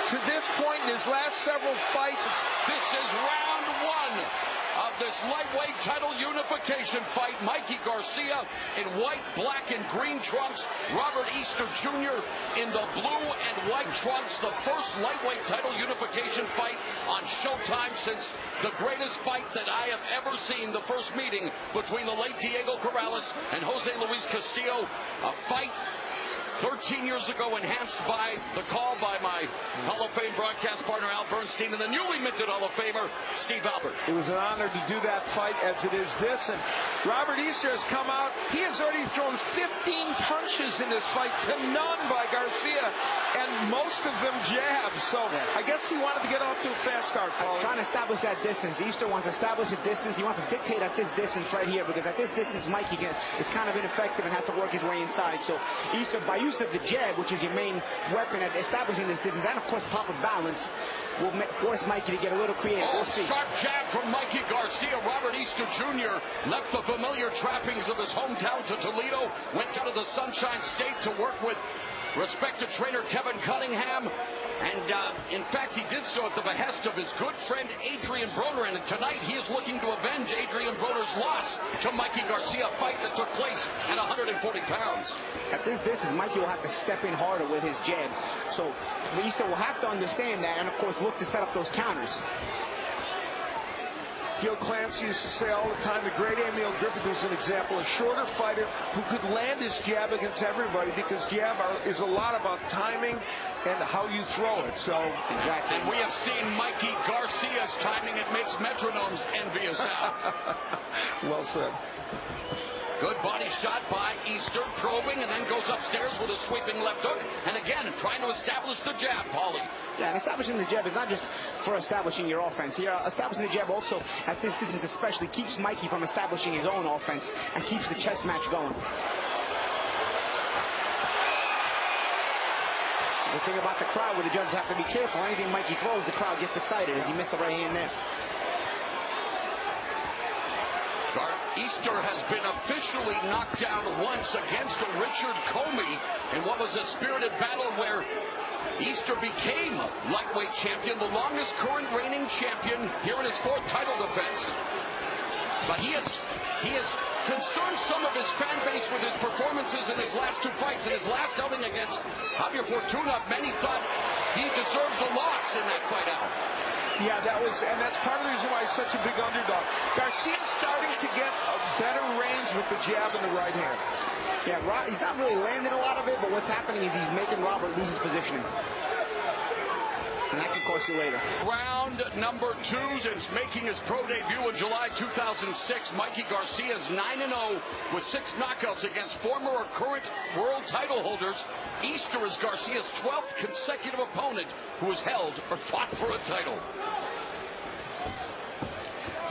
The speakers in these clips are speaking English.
to this point in his last several fights. This is round one of this lightweight title unification fight. Mikey Garcia in white, black, and green trunks. Robert Easter Jr. in the blue and white trunks. The first lightweight title unification fight on Showtime since the greatest fight that I have ever seen. The first meeting between the late Diego Corrales and Jose Luis Castillo. A fight 13 years ago, enhanced by the call by my Hall of Fame broadcast partner Al Bernstein and the newly minted Hall of Famer Steve Albert. It was an honor to do that fight as it is this. And Robert Easter has come out. He has already thrown 15 punches in this fight to none by Garcia, and most of them jabs. So I guess he wanted to get off to a fast start, Paul. Trying to establish that distance. Easter wants to establish a distance. He wants to dictate at this distance right here, because at this distance, Mikey is kind of ineffective and has to work his way inside. So Easter, by use of the jab, which is your main weapon at establishing this distance, and of course proper balance, will force Mikey to get a little creative. We'll see. Sharp jab from Mikey Garcia. Robert Easter Jr. left the familiar trappings of his hometown to Toledo, went out of the Sunshine State to work with respected trainer Kevin Cunningham. And in fact, he did so at the behest of his good friend Adrian Broner. And tonight he is looking to avenge Adrian Broner's loss to Mikey Garcia, a fight that took place at 140 pounds. At this distance, Mikey will have to step in harder with his jab. So Easter will have to understand that and, of course, look to set up those counters. Gil Clancy used to say all the time, the great Emil Griffith was an example, a shorter fighter who could land his jab against everybody, because jab is a lot about timing and how you throw it. So exactly. And we have seen Mikey Garcia's timing. It makes metronomes envious out. Well said. Good body shot by Easter, probing, and then goes upstairs with a sweeping left hook. And again, trying to establish the jab, Paulie. Yeah, and establishing the jab is not just for establishing your offense. Here, establishing the jab also, at this distance especially, keeps Mikey from establishing his own offense and keeps the chess match going. The thing about the crowd, where the judges have to be careful, anything Mikey throws, the crowd gets excited, as he missed the right hand there. Easter has been officially knocked down once against Richard Comey in what was a spirited battle where Easter became lightweight champion, the longest current reigning champion here in his fourth title defense. But he has concerned some of his fan base with his performances in his last two fights. In his last outing against Javier Fortuna, many thought he deserved the loss in that fight out. Yeah, and that's part of the reason why he's such a big underdog. Garcia's starting to get a better range with the jab and the right hand. Yeah, he's not really landing a lot of it, but what's happening is he's making Robert lose his positioning. And that can cost you later. Round number 2, since making his pro debut in July 2006, Mikey Garcia is 9-0 with 6 knockouts against former or current world title holders. Easter is Garcia's 12th consecutive opponent who has held or fought for a title.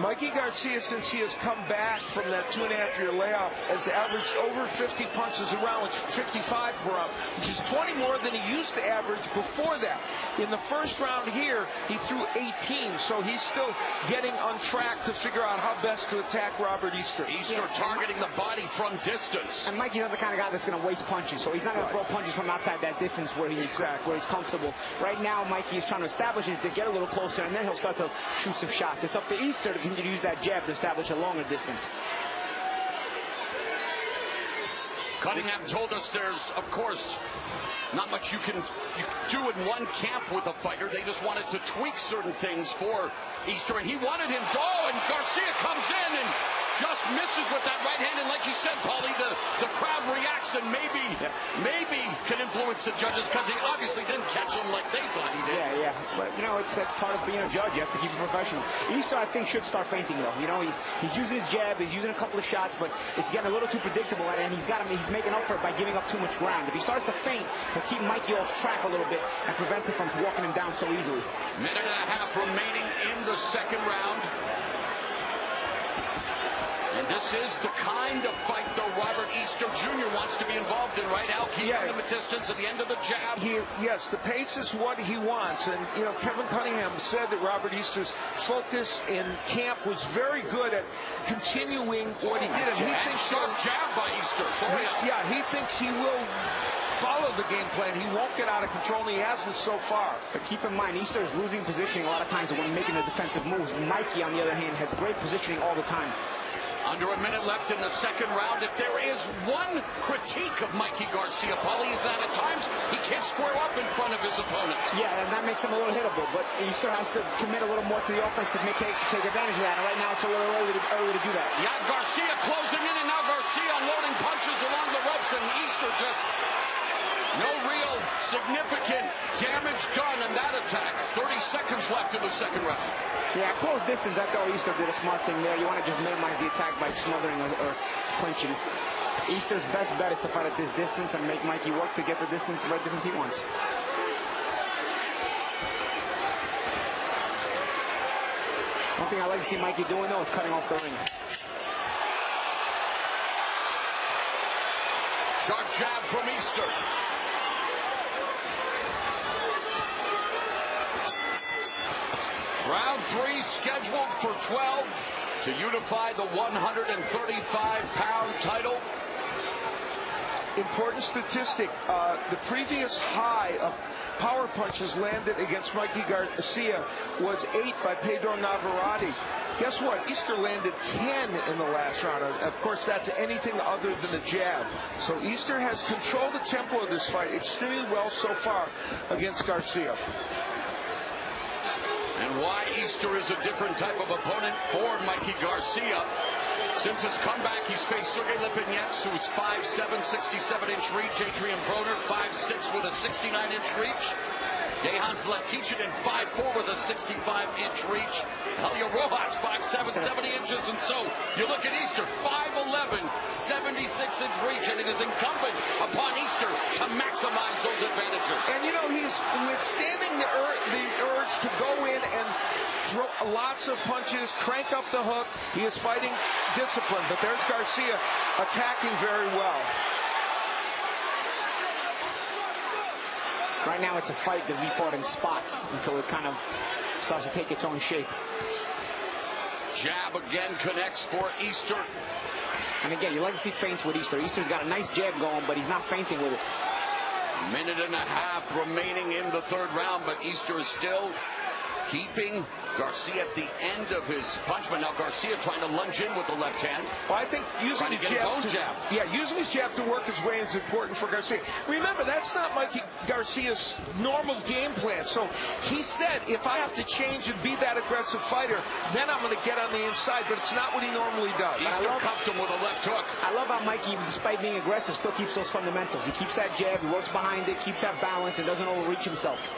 Mikey Garcia, since he has come back from that 2.5-year layoff, has averaged over 50 punches around, which 55 per round, which is 20 more than he used to average before that. In the first round here, he threw 18, so he's still getting on track to figure out how best to attack Robert Easter. Easter targeting the body from distance. And Mikey's not the kind of guy that's going to waste punches, so he's not going to throw punches from outside that distance where he's comfortable. Right now, Mikey is trying to establish his, to get a little closer, and then he'll start to shoot some shots. It's up to Easter to continue to use that jab to establish a longer distance. Cunningham told us there's, of course, not much you can do in one camp with a fighter. They just wanted to tweak certain things for Easter, and he wanted him to go, and Garcia comes in and just misses with that right hand. And like you said, Paulie, the crowd reacts and maybe can influence the judges, because he obviously didn't catch him like they thought he did. Yeah. But, you know, it's part of being a judge. You have to keep it professional. Easter, I think, should start feinting, though. You know, he's using his jab, he's using a couple of shots, but it's getting a little too predictable, and he's making up for it by giving up too much ground. If he starts to feint, he'll keep Mikey off track a little bit and prevent him from walking him down so easily. Minute and a half remaining in the second round. And this is the kind of fight, though, Robert Easter Jr. wants to be involved in, right, Al? Keeping him at distance at the end of the jab. Yes, the pace is what he wants. And, you know, Kevin Cunningham said that Robert Easter's focus in camp was very good at continuing what he did. And he thinks sharp jab by Easter. Yeah, he thinks he will follow the game plan, he won't get out of control, and he hasn't so far. But keep in mind, Easter is losing positioning a lot of times when making the defensive moves. Mikey, on the other hand, has great positioning all the time. Under a minute left in the second round. If there is one critique of Mikey Garcia, Paulie, is that at times he can't square up in front of his opponents. Yeah, and that makes him a little hittable, but Easter has to commit a little more to the offense to take advantage of that, and right now it's a little early to do that. Yeah, Garcia closing in, and now Garcia unloading punches along the ropes, and Easter just no real significant damage done in that attack. 30 seconds left in the second round. Yeah, close distance, I thought Easter did a smart thing there. You want to just minimize the attack by smothering or clinching. Easter's best bet is to fight at this distance and make Mikey work to get the right distance he wants. One thing I like to see Mikey doing, though, is cutting off the ring. Sharp jab from Easter. Round 3 scheduled for 12 to unify the 135-pound title. Important statistic, the previous high of power punches landed against Mikey Garcia was 8 by Pedro Navarrete. Guess what? Easter landed 10 in the last round. Of course, that's anything other than a jab. So Easter has controlled the tempo of this fight extremely well so far against Garcia. And why Easter is a different type of opponent for Mikey Garcia. Since his comeback, he's faced Sergey Lipinets, who's 5'7", 67-inch reach. Adrian Broner, 5'6", with a 69-inch reach. Dejan Zlaticanin, 5'4", with a 65-inch reach. Helio Rojas, 5'7", 70 inches. And so you look at Easter, 5'11", 76-inch reach, and it is incumbent upon Easter to maximize those advantages. And, you know, he's withstanding the urge to go in and throw lots of punches, crank up the hook. He is fighting discipline, but there's Garcia attacking very well. Right now it's a fight that we fought in spots until it kind of starts to take its own shape. Jab again connects for Easter. And again, you like to see feints with Easter. Easter's got a nice jab going, but he's not feinting with it. Minute and a half remaining in the third round, but Easter is still keeping Garcia at the end of his punch. But now Garcia trying to lunge in with the left hand. Well, I think using the jab, using his jab to work his way is important for Garcia. Remember, that's not Mikey Garcia's normal game plan. So he said, if I have to change and be that aggressive fighter, then I'm going to get on the inside. But it's not what he normally does. Easter cuffed him with a left hook. I love how Mikey, despite being aggressive, still keeps those fundamentals. He keeps that jab, he works behind it, keeps that balance, and doesn't overreach himself.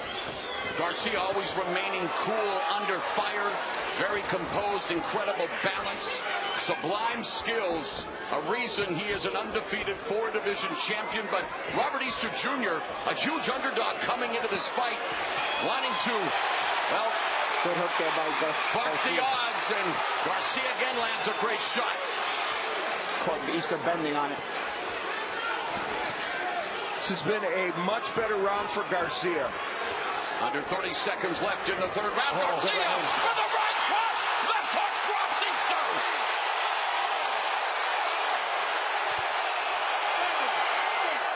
Garcia always remaining cool under fire, very composed, incredible balance, sublime skills, a reason he is an undefeated 4-division champion. But Robert Easter Jr., a huge underdog coming into this fight, wanting to, well, good hook there by buck the odds, and Garcia again lands a great shot. Caught Easter bending on it. This has been a much better round for Garcia. Under 30 seconds left in the third round. Garcia with a right cross. Left hook drops Easter.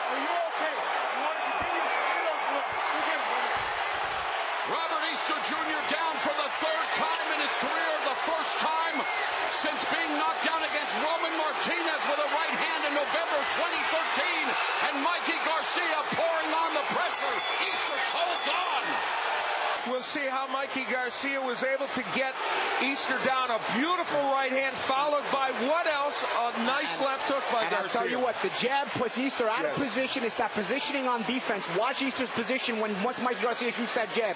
Are you okay? You want to continue? Robert Easter Jr. down for the third time in his career. The first time since being knocked down against Roman Martinez with a right hand in November 2013. And Mikey Garcia pouring on the pressure. Easter holds on. We'll see how Mikey Garcia was able to get Easter down. A beautiful right hand followed by what else? A nice left hook by Garcia. I'll tell you what, the jab puts Easter out of position. It's that positioning on defense. Watch Easter's position once Mikey Garcia shoots that jab.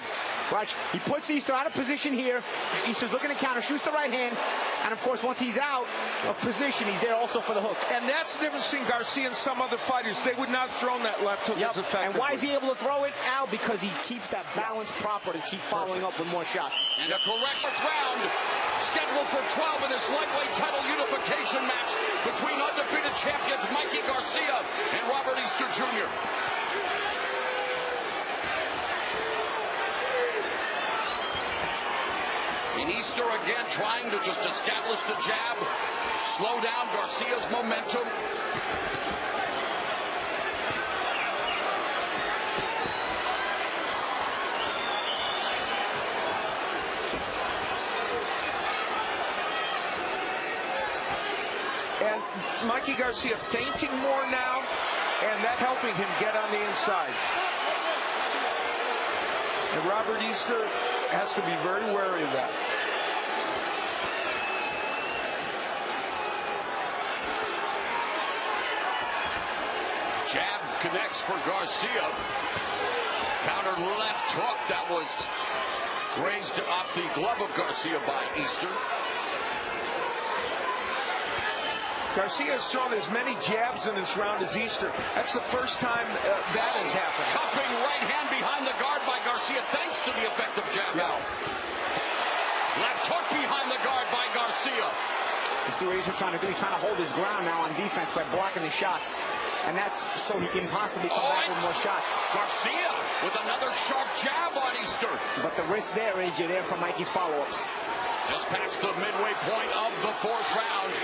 Watch, he puts Easter out of position here. Easter's looking to counter, shoots the right hand. And of course, once he's out of position, he's there also for the hook. And that's the difference between Garcia and some other fighters. They would not have thrown that left hook as effectively. And why is he able to throw it, Al? Because he keeps that balance proper to keep following up with more shots. And a correct round scheduled for 12 in this lightweight title unification match between undefeated champions Mikey Garcia and Robert Easter Jr. And Easter again trying to just establish the jab, slow down Garcia's momentum. Mikey Garcia feinting more now, and that's helping him get on the inside. And Robert Easter has to be very wary of that. Jab connects for Garcia. Counter left hook that was grazed off the glove of Garcia by Easter. Garcia has thrown as many jabs in this round as Easter. That's the first time that has happened. Cupping right hand behind the guard by Garcia, thanks to the effective jab out. Left hook behind the guard by Garcia. You see what Easter trying to do? He's trying to hold his ground now on defense by blocking the shots. And that's so he can possibly come back with more shots. Garcia with another sharp jab on Easter. But the risk there is you're there for Mikey's follow-ups. Just past the midway point of the fourth round.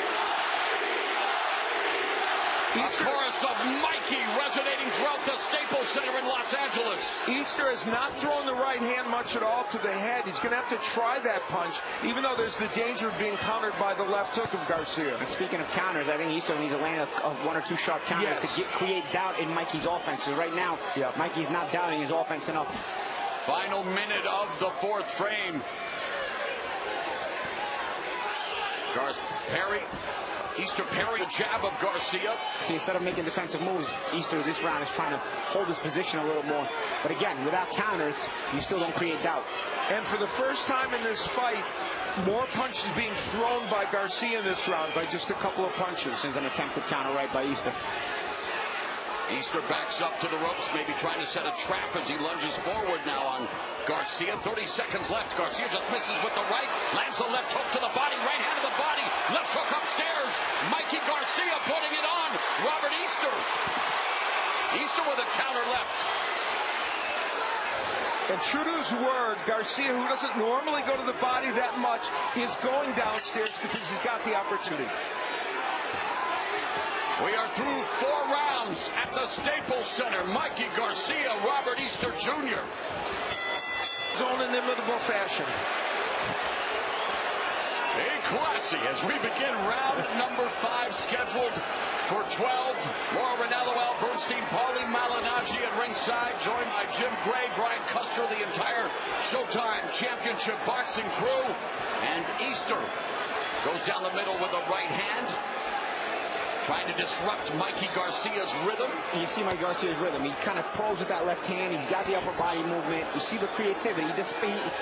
A chorus of Mikey resonating throughout the Staples Center in Los Angeles. Easter has not thrown the right hand much at all to the head. He's going to have to try that punch, even though there's the danger of being countered by the left hook of Garcia. And speaking of counters, I think Easter needs to land one or two sharp counters to create doubt in Mikey's offense. So right now, Mikey's not doubting his offense enough. Final minute of the fourth frame. Easter parry a jab of Garcia. See, instead of making defensive moves, Easter this round is trying to hold his position a little more. But again, without counters, you still don't create doubt. And for the first time in this fight, more punches being thrown by Garcia in this round by just a couple of punches. There's an attempted counter right by Easter. Easter backs up to the ropes, maybe trying to set a trap as he lunges forward now on Garcia. 30 seconds left. Garcia just misses with the right, lands a left hook to the body, right hand to the body, left hook upstairs. Mikey Garcia putting it on Robert Easter. Easter with a counter left. And true to his word, Garcia, who doesn't normally go to the body that much, is going downstairs because he's got the opportunity. We are through 4 rounds at the Staples Center. Mikey Garcia, Robert Easter Jr. Zone inimitable fashion. Hey, classy as we begin round number 5, scheduled for 12. Laura Ranallo, Al Bernstein, Paulie Malignaggi at ringside, joined by Jim Gray, Brian Custer, the entire Showtime Championship boxing crew. And Easter goes down the middle with a right hand, trying to disrupt Mikey Garcia's rhythm. You see Mikey Garcia's rhythm. He kind of probes with that left hand. He's got the upper body movement. You see the creativity.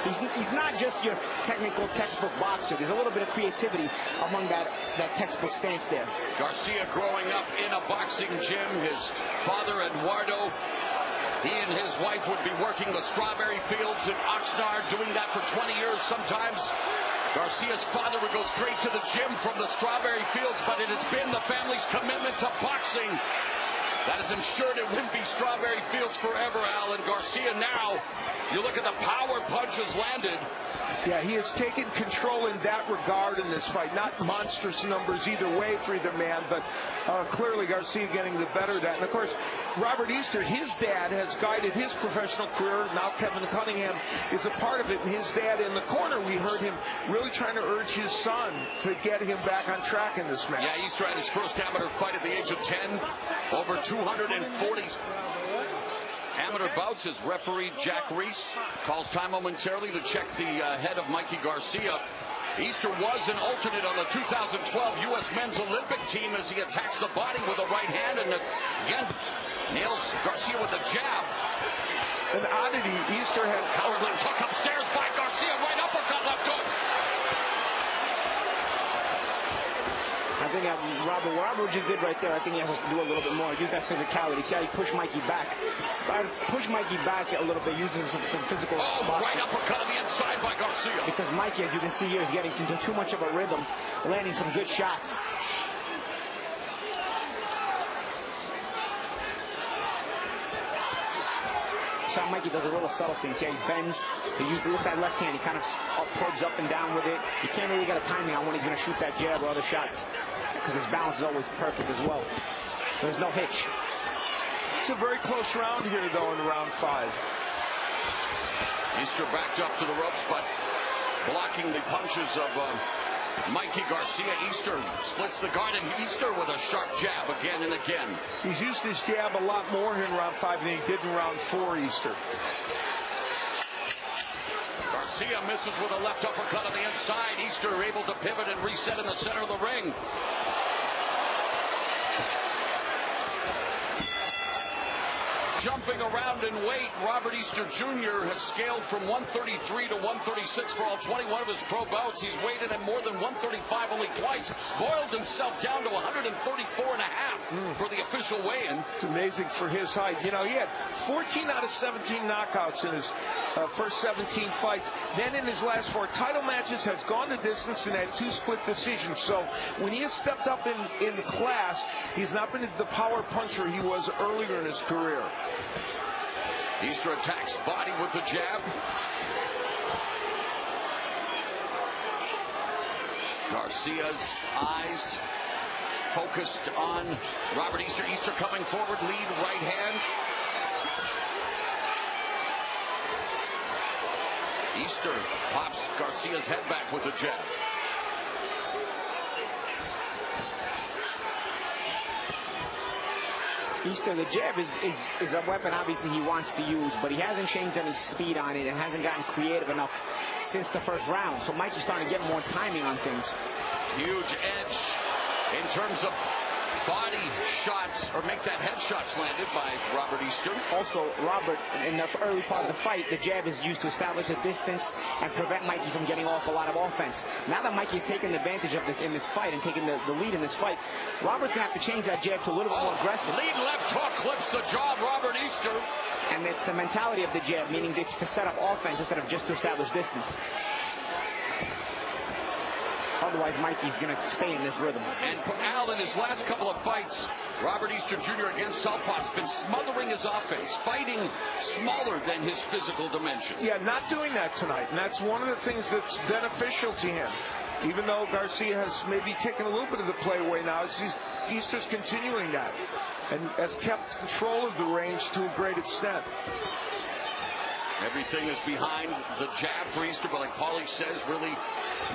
He's not just your technical textbook boxer. There's a little bit of creativity among that textbook stance there. Garcia growing up in a boxing gym. His father, Eduardo, he and his wife would be working the strawberry fields in Oxnard, doing that for 20 years sometimes. Garcia's father would go straight to the gym from the strawberry fields, but it has been the family's commitment to boxing that has ensured it wouldn't be strawberry fields forever, Al. And Garcia now, you look at the power punches landed. Yeah, he has taken control in that regard in this fight. Not monstrous numbers either way for either man, but clearly Garcia getting the better of that. And of course, Robert Easter, his dad, has guided his professional career. Now Kevin Cunningham is a part of it. And his dad in the corner, we heard him really trying to urge his son to get him back on track in this match. Yeah, Easter had his first amateur fight at the age of 10. Over 240 amateur bouts. As referee Jack Reese calls time momentarily to check the head of Mikey Garcia. Easter was an alternate on the 2012 U.S. Men's Olympic team as he attacks the body with a right hand and again nails Garcia with a jab. An oddity, Easter had power left hook upstairs by Garcia, right uppercut left hook. I think what Robert just did right there, I think he has to do a little bit more. Use that physicality. See how he pushed Mikey back. Push Mikey back a little bit, using some physical boxing. Right uppercut on the inside by Garcia. Because Mikey, as you can see here, is getting into too much of a rhythm, landing some good shots. So Mikey does a little subtle thing. See how he bends. He uses with that left hand. He kind of probes up and down with it. You can't really get a timing on when he's going to shoot that jab or other shots, because his balance is always perfect as well. So there's no hitch. It's a very close round here, though, in round 5. Easter backed up to the ropes, but blocking the punches of Mikey Garcia. Easter splits the guard, and Easter with a sharp jab again and again. He's used his jab a lot more in round 5 than he did in round 4, Easter. Garcia misses with a left uppercut on the inside. Easter able to pivot and reset in the center of the ring. Jumping around in weight, Robert Easter Jr. has scaled from 133 to 136 for all 21 of his pro bouts. He's weighed in at more than 135 only twice. Boiled himself down to 134 and a half for the official weigh-in. It's amazing for his height. You know, he had 14 out of 17 knockouts in his first 17 fights. Then in his last 4 title matches has gone the distance and had 2 split decisions. So when he has stepped up in class, he's not been the power puncher he was earlier in his career. Easter attacks body with the jab. Garcia's eyes focused on Robert Easter. Easter coming forward, lead right hand. Easter pops Garcia's head back with the jab. Easter, the jab is a weapon obviously he wants to use, but he hasn't changed any speed on it and hasn't gotten creative enough since the first round. So Mikey's starting to get more timing on things. Huge edge in terms of body shots, or make that headshots landed by Robert Easter. Also, Robert, in the early part of the fight, the jab is used to establish a distance and prevent Mikey from getting off a lot of offense. Now that Mikey's taken advantage of this in this fight and taking the lead in this fight, Robert's going to have to change that jab to a little bit more aggressive. Lead left hook clips the jaw of Robert Easter. And it's the mentality of the jab, meaning it's to set up offense instead of just to establish distance. Otherwise, Mikey's going to stay in this rhythm. And Al, in his last couple of fights, Robert Easter Jr. against Southpaw has been smothering his offense, fighting smaller than his physical dimensions. Yeah, not doing that tonight. And that's one of the things that's beneficial to him. Even though Garcia has maybe taken a little bit of the play away now, Easter's continuing that and has kept control of the range to a great extent. Everything is behind the jab for Easter, but like Paulie says, really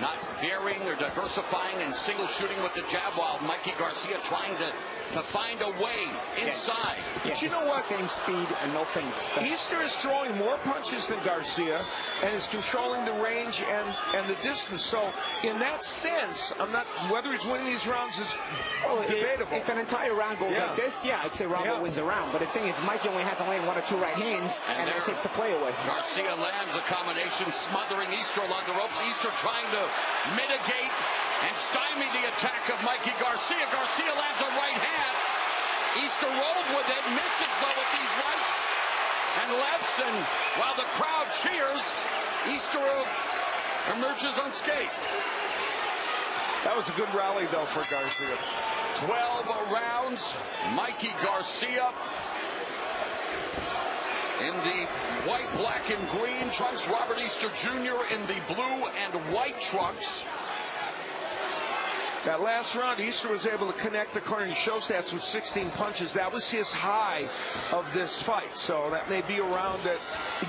not varying or diversifying and single shooting with the jab, while Mikey Garcia trying to find a way inside. But you know what? Same speed and no feints. Easter is throwing more punches than Garcia and is controlling the range and the distance. So in that sense, I'm not, whether he's winning these rounds is debatable. If an entire round goes like this, I'd say Robert wins the round. But the thing is, Mikey only has to land 1 or 2 right hands, and that takes the play away. Garcia lands a combination, smothering Easter along the ropes. Easter trying to mitigate and stymie the attack of Mikey Garcia. Garcia lands a right hand. Easter rolled with it, misses though with these rights and lefts, and while the crowd cheers, Easter emerges unscathed. That was a good rally though for Garcia. 12 rounds, Mikey Garcia in the white, black, and green trunks. Robert Easter Jr. in the blue and white trunks. That last round, Easter was able to connect according to show stats with 16 punches. That was his high of this fight. So that may be a round that,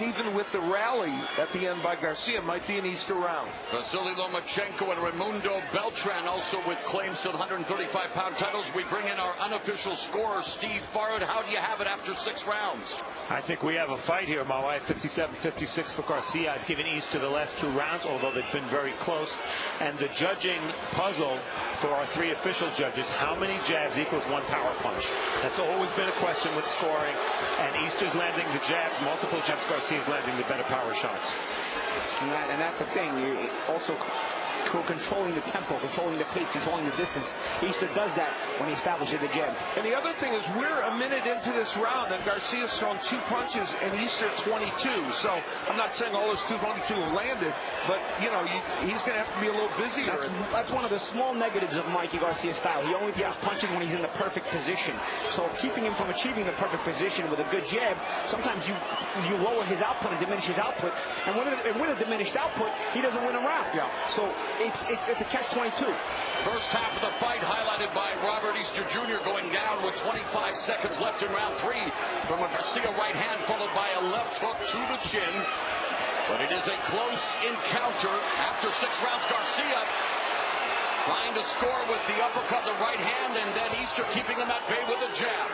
even with the rally at the end by Garcia, might be an Easter round. Vasily Lomachenko and Raimundo Beltran also with claims to the 135-pound titles. We bring in our unofficial scorer, Steve Farrad. How do you have it after 6 rounds? I think we have a fight here, my wife. 57-56 for Garcia. I've given Easter the last 2 rounds, although they've been very close. And the judging puzzle for our 3 official judges, how many jabs equals 1 power punch? That's always been a question with scoring. And Easter's landing the jabs, multiple jabs. Garcia's landing the better power shots. And that's the thing. You also controlling the tempo, controlling the pace, controlling the distance. Easter does that when he establishes the jab. And the other thing is, we're a minute into this round, and Garcia's thrown 2 punches, and Easter 22. So I'm not saying all those 22 have landed, but you know, he's going to have to be a little busier. That's one of the small negatives of Mikey Garcia's style. He only throws punches when he's in the perfect position. So keeping him from achieving the perfect position with a good jab, sometimes you lower his output and diminish his output. And with a diminished output, he doesn't win a round. So it's a catch-22. First half of the fight highlighted by Robert Easter Jr. going down with 25 seconds left in round 3 from a Garcia right hand followed by a left hook to the chin. But it is a close encounter after 6 rounds. Garcia Trying to score with the uppercut, the right hand, and then Easter keeping him at bay with a jab.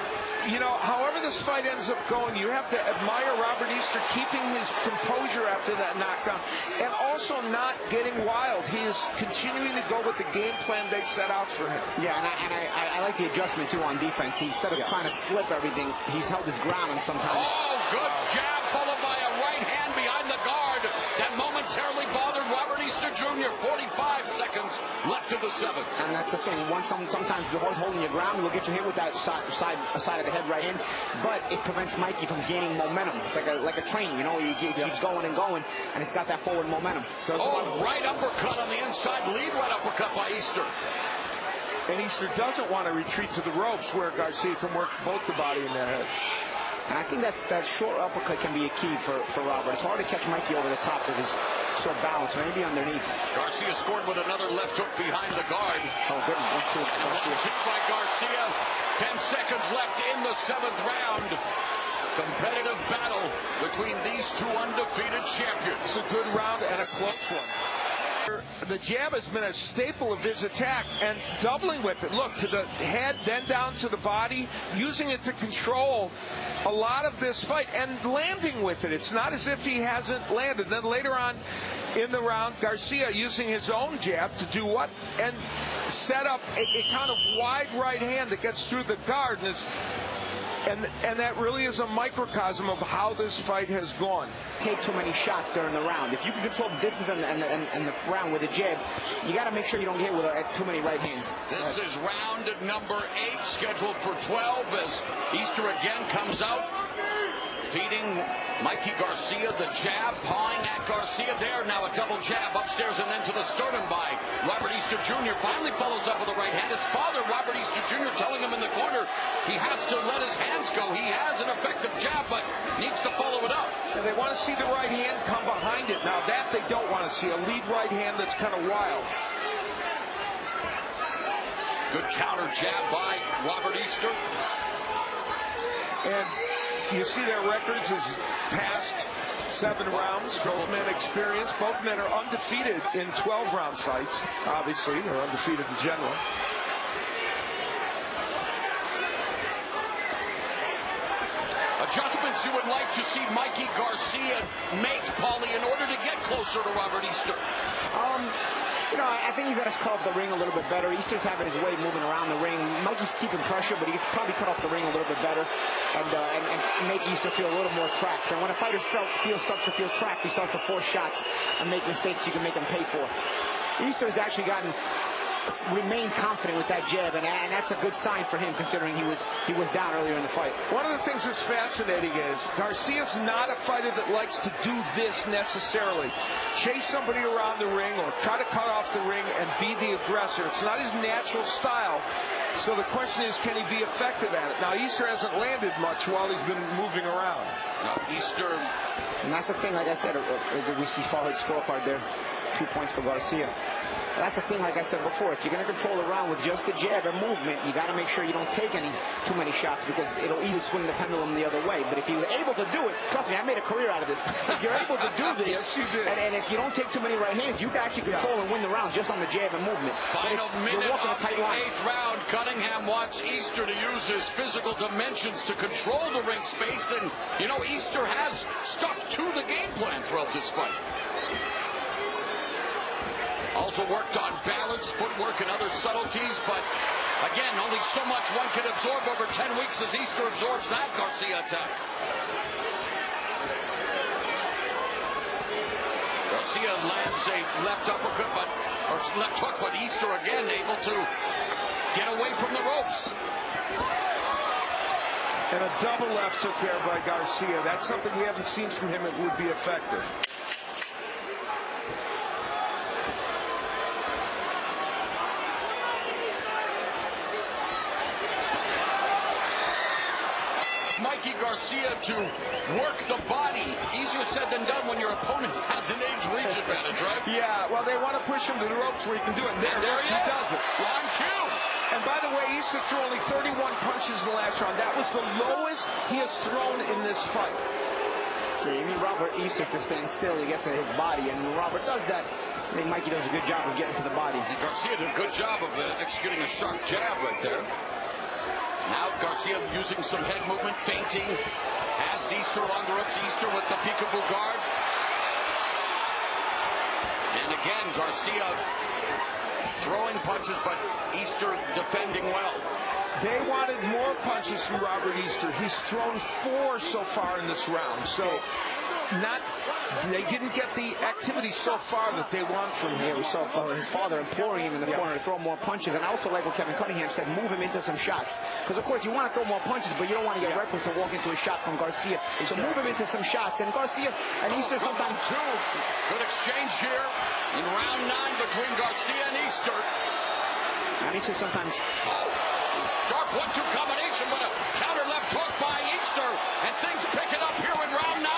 You know, however this fight ends up going, you have to admire Robert Easter keeping his composure after that knockdown and also not getting wild. He is continuing to go with the game plan they set out for him. Yeah, and I like the adjustment, too, on defense. Instead of trying to slip everything, he's held his ground, and sometimes... Oh, good jab followed by a right hand behind the guard that momentarily bothered Robert Easter Jr. 45 seconds left to the 7th. And that's the thing. Sometimes you're holding your ground, will get you hit with that side of the head right hand, but it prevents Mikey from gaining momentum. It's like a train, you know, he keeps going and going, and it's got that forward momentum. Right uppercut on the inside, lead right uppercut by Easter. And Easter doesn't want to retreat to the ropes where Garcia can work both the body and the head. And I think that short uppercut can be a key for Robert. It's hard to catch Mikey over the top because he's so balanced, maybe underneath. Garcia scored with another left hook behind the guard. Oh, good. 1-2 by Garcia. 10 seconds left in the 7th round. Competitive battle between these two undefeated champions. It's a good round and a close one. The jab has been a staple of his attack, and doubling with it. Look, to the head, then down to the body, using it to control a lot of this fight and landing with it. It's not as if he hasn't landed. Then later on in the round, Garcia using his own jab to do what? And set up a kind of wide right hand that gets through the guard, and that really is a microcosm of how this fight has gone. Take too many shots during the round. If you can control the distance and the round with a jab, you got to make sure you don't get hit with too many right hands. This is round number 8, scheduled for 12, as Easter again comes out, feeding Mikey Garcia the jab, pawing at Garcia there. Now a double jab upstairs and then to the sternum by Robert Easter Jr. Finally follows up with a right hand. His father, Robert Easter Jr., telling him in the corner he has to let his hands go. He has an effective jab, but needs to follow it up. And they want to see the right hand come behind it. Now that they don't want to see, a lead right hand that's kind of wild. Good counter jab by Robert Easter. And you see their records is past 7 rounds. Both men experienced. Both men are undefeated in 12-round fights. Obviously, they're undefeated in general. Adjustments you would like to see Mikey Garcia make, Paulie, in order to get closer to Robert Easter? You know, I think he's got to cut off the ring a little bit better. Easter's having his way moving around the ring. Mikey's keeping pressure, but he could probably cut off the ring a little bit better and make Easter feel a little more trapped. And when a fighter starts to feel trapped, he starts to force shots and make mistakes you can make him pay for. Easter's actually remained confident with that jab, and that's a good sign for him, considering he was down earlier in the fight. One of the things that's fascinating is Garcia's not a fighter that likes to do this necessarily. Chase somebody around the ring or try to cut off the ring and be the aggressor. It's not his natural style. So the question is, can he be effective at it? Now, Easter hasn't landed much while he's been moving around. Now, Easter. And that's the thing, like I said, we see forward scorecard there. 2 points for Garcia. That's the thing, like I said before, if you're going to control the round with just the jab and movement, you got to make sure you don't take too many shots, because it'll even swing the pendulum the other way. But if you're able to do it, trust me, I made a career out of this. If you're able to do this, yes, you did. And if you don't take too many right hands, you can actually control and win the round just on the jab and movement. Final minute of the line. 8th round. Cunningham wants Easter to use his physical dimensions to control the ring space, and, you know, Easter has stuck to the game plan throughout this fight. Also worked on balance, footwork, and other subtleties, but again, only so much one can absorb over 10 weeks as Easter absorbs that Garcia attack. Garcia lands a left uppercut, or left hook, but Easter again able to get away from the ropes. And a double left hook there by Garcia. That's something we haven't seen from him. It would be effective. Mikey Garcia to work the body. Easier said than done when your opponent has an age reach advantage, right? Yeah, well, they want to push him to the ropes where he can do it. And there he does it. On cue. And by the way, Easter threw only 31 punches in the last round. That was the lowest he has thrown in this fight. So you need Robert Easter to stand still. He gets to his body, and when Robert does that, I think Mikey does a good job of getting to the body. And Garcia did a good job of executing a sharp jab right there. Now Garcia using some head movement, feinting. Has Easter along the ropes. Easter with the peekaboo guard. And again, Garcia throwing punches, but Easter defending well. They wanted more punches from Robert Easter. He's thrown 4 so far in this round. So they didn't get the activity so far that they want from him. Yeah, we saw his father imploring him in the corner to throw more punches. And I also like what Kevin Cunningham said, move him into some shots. Because, of course, you want to throw more punches, but you don't want to get reckless and walk into a shot from Garcia. So move him into some shots. And Garcia and Easter sometimes... Good exchange here in round 9 between Garcia and Easter. And Easter sometimes... Sharp 1-2 combination, but a counter left hook by Easter. And things picking up here in round 9.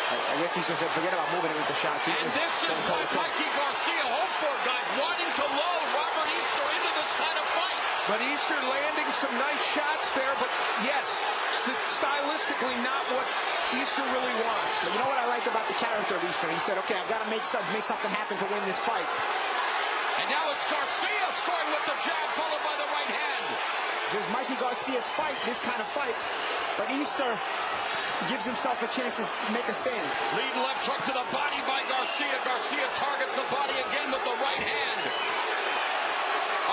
I guess Easter said, forget about moving him into shots. And this is what Mikey Garcia hoped for, guys, wanting to load Robert Easter into this kind of fight. But Easter landing some nice shots there, but yes, stylistically not what Easter really wants. But you know what I like about the character of Easter? He said, okay, I've got to make something happen to win this fight. And now it's Garcia scoring with the jab, followed by the right hand. This is Mikey Garcia's fight, this kind of fight. But Easter gives himself a chance to make a stand. Lead left hook to the body by Garcia. Garcia targets the body again with the right hand.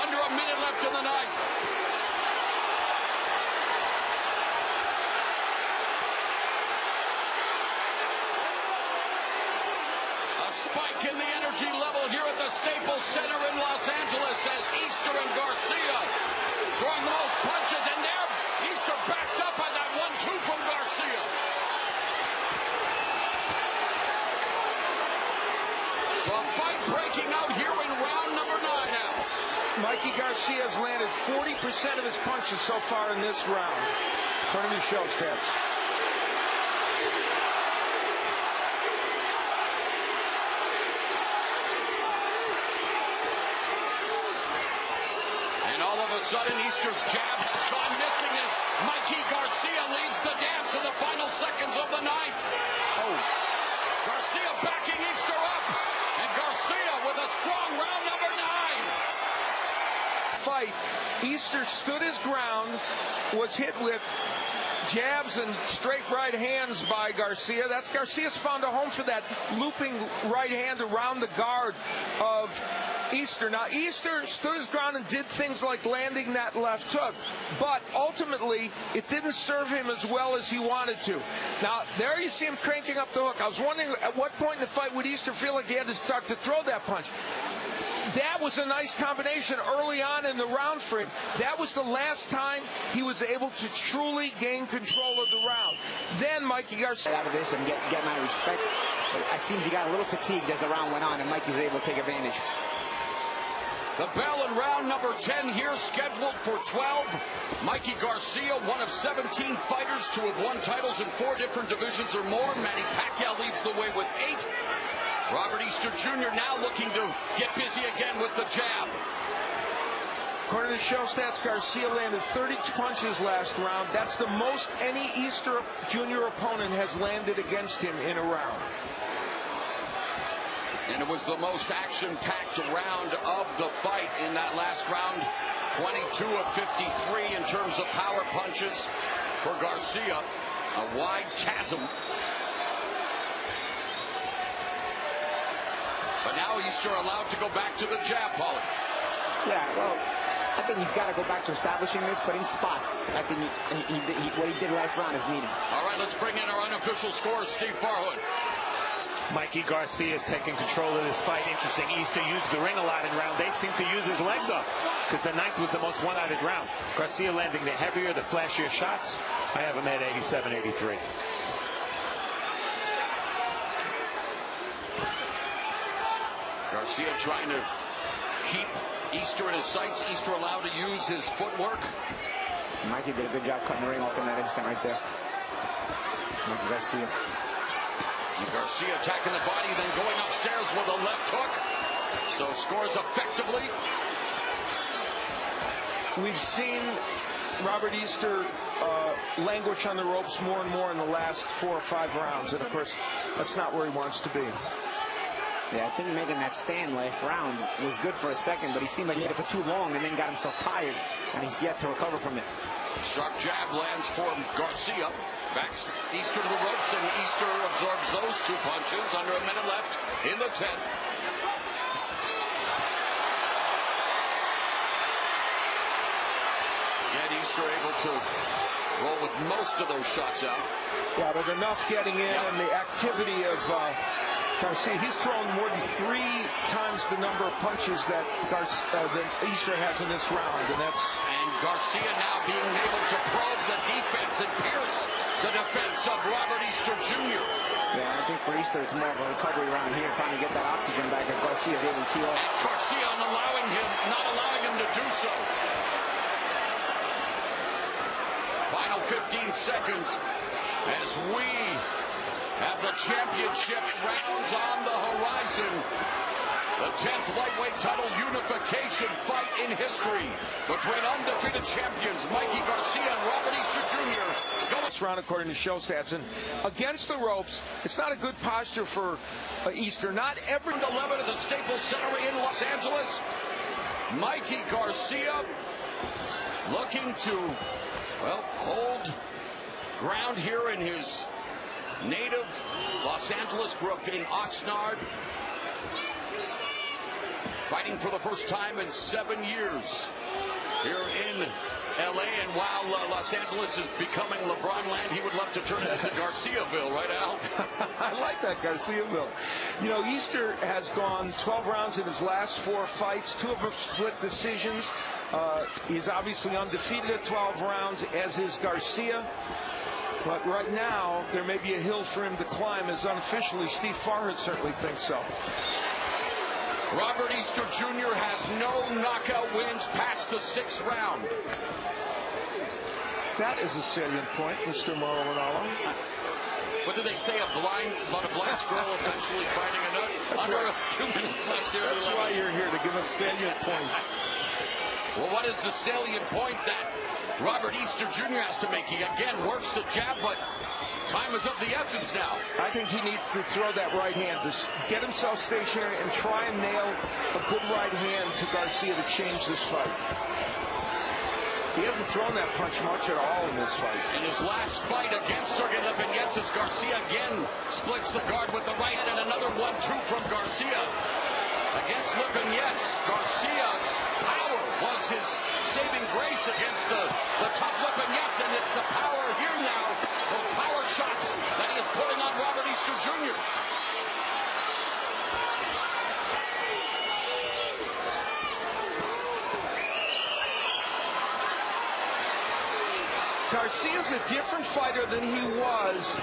Under a minute left in the ninth. A spike in the energy level here at the Staples Center in Los Angeles as Easter and Garcia throwing the most punches, and there Easter backed up by that 1-2 from Garcia. So a fight breaking out here in round number 9 now. Mikey Garcia has landed 40% of his punches so far in this round, according to show stats. And all of a sudden, Easter's jab has gone missing as Mikey Garcia leads the dance in the final seconds of the ninth. Oh, Garcia backing Easter up, and Garcia with a strong round number 9. Fight, Easter stood his ground, was hit with jabs and straight right hands by Garcia. Garcia's found a home for that looping right hand around the guard of Easter. Now, Easter stood his ground and did things like landing that left hook, but ultimately it didn't serve him as well as he wanted to. Now, there you see him cranking up the hook. I was wondering at what point in the fight would Easter feel like he had to start to throw that punch. That was a nice combination early on in the round for him. That was the last time he was able to truly gain control of the round. Then Mikey Garcia out of this and get my respect. It seems he got a little fatigued as the round went on, and Mikey was able to take advantage. The bell in round number 10 here, scheduled for 12. Mikey Garcia, one of 17 fighters to have won titles in 4 different divisions or more. Manny Pacquiao leads the way with 8. Robert Easter Jr. now looking to get busy again with the jab. According to show stats, Garcia landed 30 punches last round. That's the most any Easter Jr. opponent has landed against him in a round. And it was the most action-packed round of the fight in that last round. 22 of 53 in terms of power punches for Garcia. A wide chasm. But now Easter allowed to go back to the jab, Paulie. Yeah, well, I think he's got to go back to establishing this, but in spots. I think what he did last round is needed. All right, let's bring in our unofficial scorer, Steve Farhood. Mikey Garcia is taking control of this fight. Interesting, Easter used the ring a lot in round 8, seemed to use his legs up because the 9th was the most one-sided round. Garcia landing the heavier, the flashier shots. I have him at 87-83. Garcia trying to keep Easter in his sights. Easter allowed to use his footwork. Mikey did a good job cutting the ring off in that instant right there. Mikey Garcia. And Garcia attacking the body, then going upstairs with a left hook. So scores effectively. We've seen Robert Easter languish on the ropes more and more in the last 4 or 5 rounds, and of course, that's not where he wants to be. Yeah, I think making that stand last round was good for a second, but he seemed like he did it for too long and then got himself tired, and he's yet to recover from it. Sharp jab lands for Garcia. Backs Easter to the ropes, and Easter absorbs those 2 punches. Under a minute left in the 10th. Again, Easter able to roll with most of those shots out. Yeah, but enough getting in, and the activity of Garcia. He's thrown more than 3 times the number of punches that Easter has in this round, and Garcia now being able to probe the defense and pierce the defense of Robert Easter Jr. Yeah, I think for Easter it's more of a recovery round here, trying to get that oxygen back as Garcia's able to tee off. And Garcia not allowing him to do so. Final 15 seconds as we have the championship rounds on the horizon. The 10th lightweight title unification fight in history between undefeated champions Mikey Garcia and Robert Easter Jr. this round, according to show stats, and against the ropes, it's not a good posture for Easter. Not every 11 at the Staples Center in Los Angeles. Mikey Garcia looking to, well, hold ground here in his native Los Angeles. Grew up in Oxnard. Fighting for the first time in 7 years here in L.A. And while Los Angeles is becoming LeBron land, he would love to turn it into Garciaville, right, Al? I like that, Garciaville. You know, Easter has gone 12 rounds in his last 4 fights. 2 of them split decisions. He's obviously undefeated at 12 rounds, as is Garcia. But right now, there may be a hill for him to climb, as unofficially Steve Farhood certainly thinks so. Robert Easter Jr. has no knockout wins past the 6th round. That is a salient point, Mr. Moronalo. What do they say about a blind squirrel eventually finding a nut? That's Under right. 2 minutes left here. That's why you're here, to give us salient points. Well, what is the salient point that Robert Easter Jr. has to make? He again works the jab, but time is of the essence now. I think he needs to throw that right hand, to get himself stationary and try and nail a good right hand to Garcia to change this fight. He hasn't thrown that punch much at all in this fight. In his last fight against Sergey Lipinets, Garcia again splits the guard with the right hand, and another 1-2 from Garcia. Against Lipinets, Garcia's power was his saving grace against the tough Lipinets, and it's the power here now, those power shots that he is putting on Robert Easter Jr. Garcia's a different fighter than he was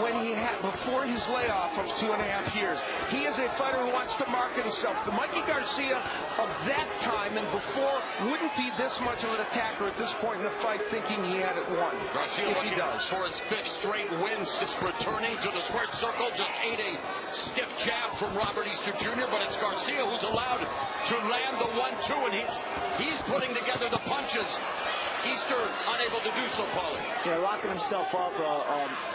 when he had before his layoff of 2.5 years. He is a fighter who wants to market himself. The Mikey Garcia of that time and before wouldn't be this much of an attacker at this point in the fight, thinking he had it won. Garcia if he does. For his 5th straight win since returning to the squared circle, just ate a stiff jab from Robert Easter Jr., but it's Garcia who's allowed to land the 1-2, and he's putting together the punches. Easter unable to do so, Paulie. Yeah, locking himself up.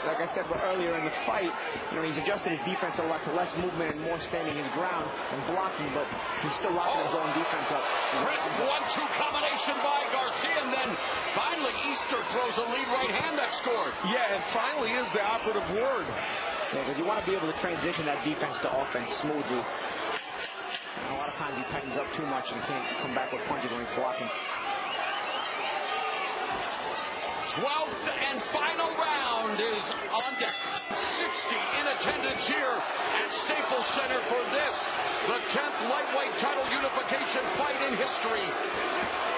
Like I said earlier in the fight, he's adjusted his defense a lot to less movement and more standing his ground and blocking, but he's still locking his own defense up. Crisp 1-2 combination by Garcia, and then finally Easter throws a lead right hand that scored. Yeah, and finally is the operative word. Yeah, because you want to be able to transition that defense to offense smoothly. And a lot of times he tightens up too much and can't come back with punches when he's blocking. 12th and final round is on deck. 60 in attendance here at Staples Center for this, the 10th lightweight title unification fight in history.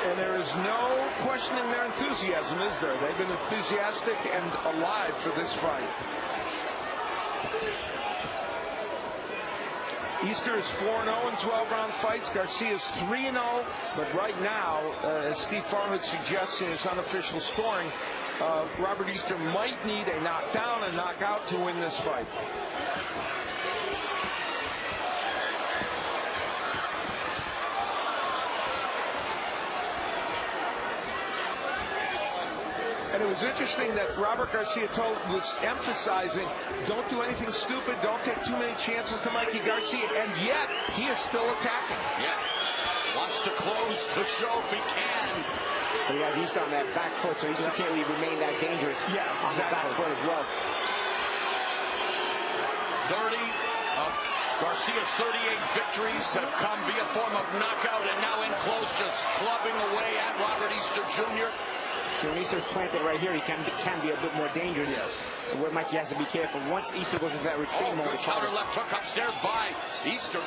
And there is no questioning their enthusiasm, is there? They've been enthusiastic and alive for this fight. Easter is 4-0 in 12-round fights. Garcia is 3-0. But right now, as Steve Farhood suggests in his unofficial scoring, Robert Easter might need a knockdown and knockout to win this fight. And it was interesting that Robert Garcia was emphasizing, don't do anything stupid, don't take too many chances to Mikey Garcia, and yet he is still attacking. Yeah. Wants to close to show if he can. But he has Easter on that back foot, so he just can't really remain that dangerous on the back foot as well. 30 of Garcia's 38 victories have come via form of knockout, and now in close, just clubbing away at Robert Easter Jr. So when Easter's planted right here, he can be a bit more dangerous. Yes. Where Mikey has to be careful. Once Easter goes into that retreat mode, good counter left hook upstairs by Easter.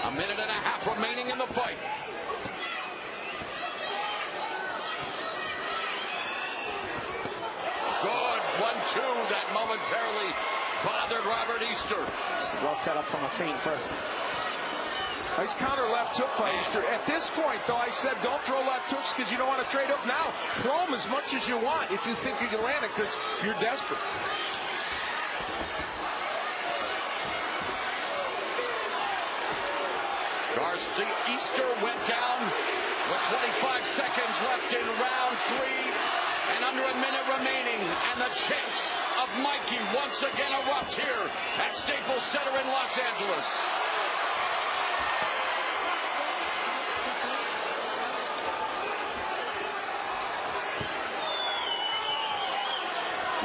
A minute and a half remaining in the fight. Good 1-2 that momentarily bothered Robert Easter. Well set up from a feint first. Nice counter left hook by Easter. At this point, though, I said don't throw left hooks because you don't want to trade hooks. Now, throw them as much as you want if you think you can land it because you're desperate. Garcia, Easter went down with 25 seconds left in round 3 and under a minute remaining, and the chants of Mikey once again erupt here at Staples Center in Los Angeles.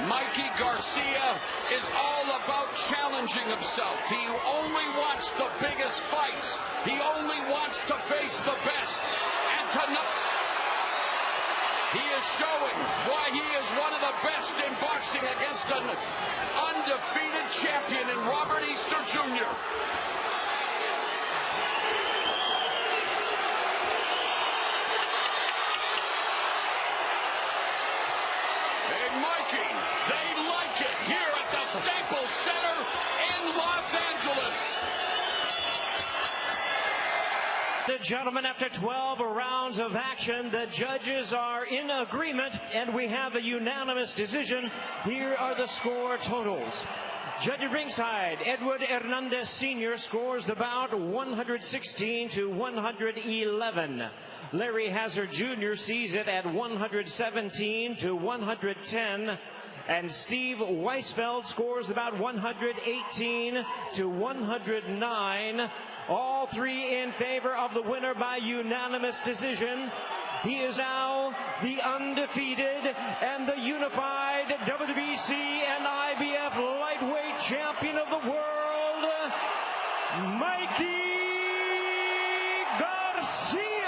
Mikey Garcia is all about challenging himself. He only wants the biggest fights. He only wants to face the best. And tonight, he is showing why he is one of the best in boxing against an undefeated champion in Robert Easter Jr. Mikey, they like it here at the Staples Center in Los Angeles. Gentlemen, after 12 rounds of action, the judges are in agreement, and we have a unanimous decision. Here are the score totals. Judge at ringside, Edward Hernandez Sr. scores the bout 116 to 111. Larry Hazard Jr. sees it at 117 to 110. And Steve Weisfeld scores the bout 118 to 109. All three in favor of the winner by unanimous decision. He is now the undefeated and the unified WBC and IBF lightweight champion of the world, Mikey Garcia.